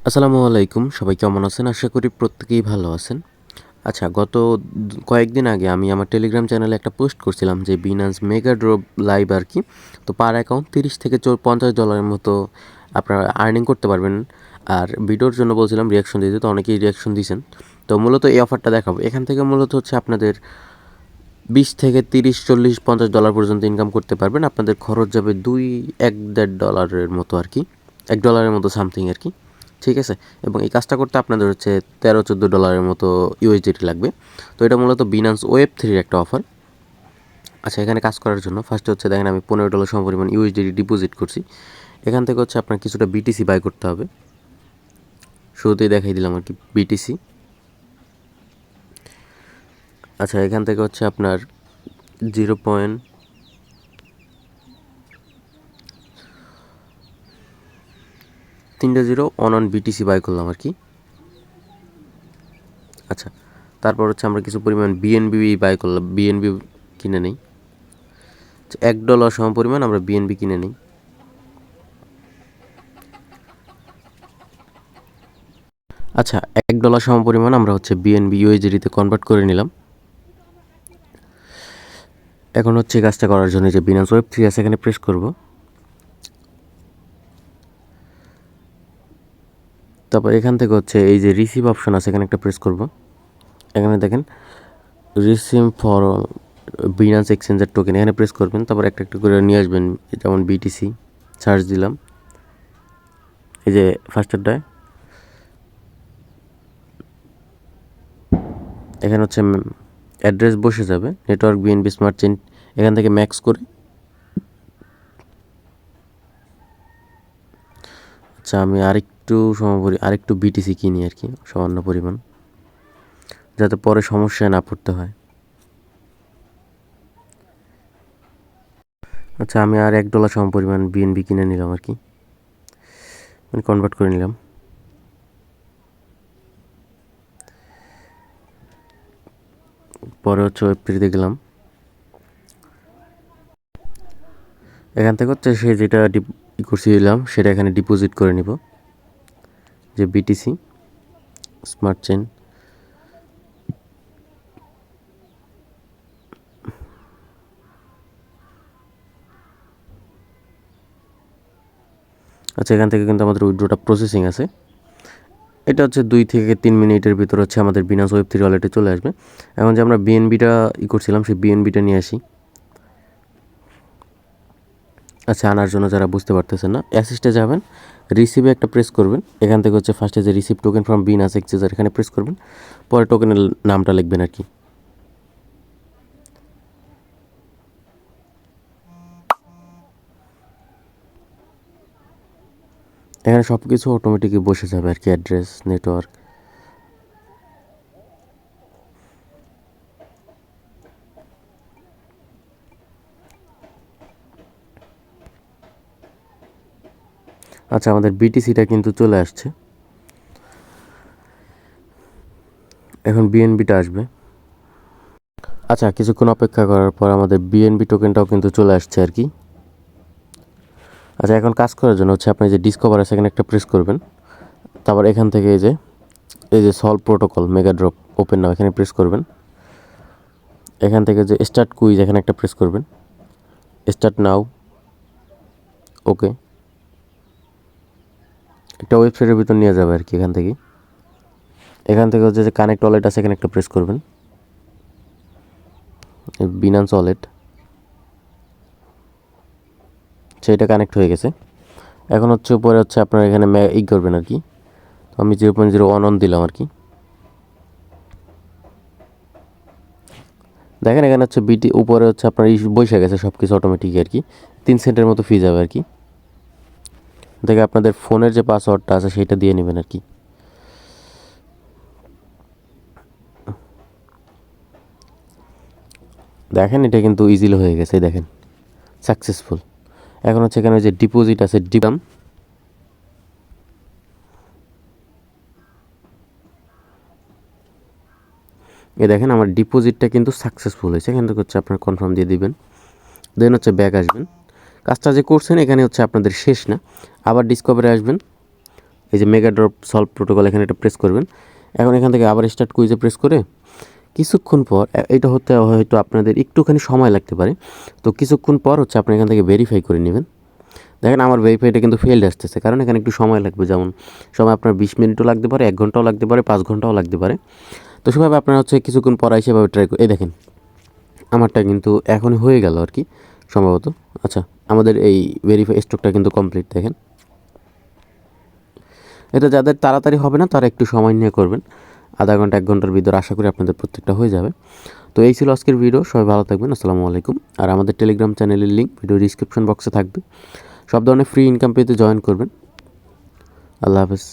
আসসালামু আলাইকুম, সবাই কেমন আছেন? আশা করি প্রত্যেকেই ভালো আছেন। আচ্ছা, গত কয়েকদিন আগে আমি আমার টেলিগ্রাম চ্যানেলে একটা পোস্ট করছিলাম যে বিনান্স মেগা ড্রপ লাইভ আর কি। তো পার অ্যাকাউন্ট 30 থেকে $50 মতো আপনারা আর্নিং করতে পারবেন। আর ভিডিওর জন্য বলছিলাম রিয়াকশন দিতে, তো অনেকেই রিয়াকশন দিয়েছেন। তো মূলত এই অফারটা দেখাবো। এখান থেকে মূলত হচ্ছে আপনাদের 20 থেকে 30, 40, $50 পর্যন্ত ইনকাম করতে পারবেন। আপনাদের খরচ যাবে 1-1.5 ডলারের মতো আর কি, $1 মতো সামথিং আর কি। ঠিক আছে, এবং এই কাজটা করতে আপনাদের হচ্ছে $13-14 মতো ইউএসডিটি লাগবে। তো এটা মূলত বিনান্স ওয়েব 3 একটা অফার। আচ্ছা, এখানে কাজ করার জন্য ফার্স্টে হচ্ছে দেখেন আমি $15 সমপরিমাণ ইউএসডিটি ডিপোজিট করছি। এখান থেকে হচ্ছে আপনার কিছুটা বিটিসি বাই করতে হবে। শুরুতেই দেখাই দিলাম আর কি বিটিসি। আচ্ছা, এখান থেকে হচ্ছে আপনার 0.30 অন বিটিসি বাই করলাম আর কি। আচ্ছা, তারপর হচ্ছে আমরা কিছু পরিমাণ বিএনবি বাই করলাম, বিএনবি কিনে নেই। $1 সম পরিমাণ আমরা বিএনবি কিনে নিই। আচ্ছা, $1 সম পরিমাণ আমরা হচ্ছে বিএনবি ইউএসডিতে কনভার্ট করে নিলাম। এখন হচ্ছে কাজটা করার জন্য যে বিনান্স ওয়েব 3 আছে এখানে প্রেস করব। তারপর এখান থেকে হচ্ছে এই যে রিসিভ অপশন আছে এখানে একটা প্রেস করব। এখানে দেখেন রিসিভ ফর বিনান্স এক্সচেঞ্জের টোকেন, এখানে প্রেস করবেন। তারপর একটা একটা করে নিয়ে আসবেন, যেমন বিটিসি সার্চ দিলাম, এই যে ফার্স্টারটায় এখানে হচ্ছে অ্যাড্রেস বসে যাবে, নেটওয়ার্ক বিএনবি স্মার্ট চেইন। এখান থেকে ম্যাক্স করে আচ্ছা আমি আরেকটু বিটিসি কিনি আর কি, সামান্য পরিমাণ, যাতে পরে সমস্যায় না পড়তে হয়। আচ্ছা, আমি আর $1 সম পরিমাণ বিএনবি কিনে নিলাম আর কি, মানে কনভার্ট করে নিলাম। পরে হচ্ছে ওয়েব3 গেলাম। এখান থেকে হচ্ছে সে যেটা করছিলাম সেটা এখানে ডিপোজিট করে নিব, যে বিটিসি স্মার্ট চেইন। আচ্ছা, এখান থেকে কিন্তু আমাদের উইথড্রটা প্রসেসিং আছে। এটা হচ্ছে 2 থেকে 3 মিনিটের ভিতর হচ্ছে আমাদের বিনান্স ওয়েব3 ওয়ালেটে চলে আসবে। এখন যে আমরা বিএনবিটা করছিলাম সেই বিএনবিটা নিয়ে আসি। আচ্ছা, আনার জন্য যারা বুঝতে পারতেছেন না, অ্যাসিস্টে যাবেন, রিসিভে একটা প্রেস করবেন। এখান থেকে হচ্ছে ফার্স্টে যে receive token from Binance exchanger এখানে প্রেস করবেন। পরে টোকেনের নামটা লিখবেন আর কি। এখানে সব কিছু অটোমেটিকই বসে যাবে আর কি, অ্যাড্রেস, নেটওয়ার্ক। আচ্ছা, আমাদের বিটিসিটা কিন্তু চলে আসছে। এখন বিএনবিটা আসবে। আচ্ছা, কিছুক্ষণ অপেক্ষা করার পর আমাদের বিএনবি টোকেনটাও কিন্তু চলে আসছে আর কি। আচ্ছা, এখন কাজ করার জন্য হচ্ছে আপনি যে ডিসকভার আছে এখানে একটা প্রেস করবেন। তারপর এখান থেকে এই যে solve protocol mega drop open নাও এখানে প্রেস করবেন। এখান থেকে যে স্টার্ট কুইজ এখানে একটা প্রেস করবেন, স্টার্ট নাও, ওকে। একটা ওয়েবসাইটের ভিতর নিয়ে যাবে আর কি। এখান থেকে হচ্ছে যে কানেক্ট ওয়ালেট আছে এখানে একটা প্রেস করবেন, বিনান্স ওয়ালেট, সেইটা কানেক্ট হয়ে গেছে। এখন হচ্ছে উপরে হচ্ছে আপনারা এখানে করবেন আর কি। তো আমি 0.01 অন দিলাম আর কি। দেখেন এখানে হচ্ছে উপরে হচ্ছে আপনার বসে গেছে সব কিছু অটোমেটিক আর কি। 3 সেন্টের মতো ফি যাবে আর কি। দেখে আপনাদের ফোনের যে পাসওয়ার্ডটা আছে সেটা দিয়ে নেবেন আর কি। দেখেন এটা কিন্তু ইজিলি হয়ে গেছে, দেখেন সাকসেসফুল। এখন হচ্ছে এখানে যে ডিপোজিট আছে দিলাম। দেখেন আমার ডিপোজিটটা কিন্তু সাকসেসফুল হয়েছে। এখান থেকে হচ্ছে আপনার কনফার্ম দিয়ে দিবেন, দেন হচ্ছে ব্যাক আসবেন। কাজটা যে করছেন এখানে হচ্ছে আপনাদের শেষ না, আবার ডিসকভারে আসবেন। এই যে মেগা ড্রপ সলভ প্রোটোকল এখানে এটা প্রেস করবেন। এখন এখান থেকে আবার স্টার্ট কুইজে প্রেস করে কিছুক্ষণ পর এটা হতে হয়তো আপনাদের একটুখানি সময় লাগতে পারে। তো কিছুক্ষণ পর হচ্ছে আপনি এখান থেকে ভেরিফাই করে নেবেন। দেখেন আমার ভেরিফাইটা কিন্তু ফেলড আসতেছে, কারণ এখানে একটু সময় লাগবে। যেমন সময় আপনার 20 মিনিটও লাগতে পারে, 1 ঘন্টাও লাগতে পারে, 5 ঘন্টাও লাগতে পারে। তো সেভাবে আপনারা হচ্ছে কিছুক্ষণ পর সেভাবে ট্রাই করে এই দেখেন আমারটা কিন্তু এখনই হয়ে গেল আর কি সম্ভবত। আচ্ছা, আমাদের এই ভেরিফাই স্টকটা কিন্তু কমপ্লিট। দেখেন এটা যাদের তাড়াতাড়ি হবে না তারা একটু সময় নিয়ে করবেন, আধা ঘন্টা 1 ঘন্টার ভিতর আশা করি আপনাদের প্রত্যেকটা হয়ে যাবে। তো এই ছিল আজকের ভিডিও, সবাই ভালো থাকবেন, আসসালামু আলাইকুম। আর আমাদের টেলিগ্রাম চ্যানেলের লিঙ্ক ভিডিও ডিসক্রিপশন বক্সে থাকবে, সব ধরনের ফ্রি ইনকাম পেতে জয়েন করবেন। আল্লাহ হাফেজ।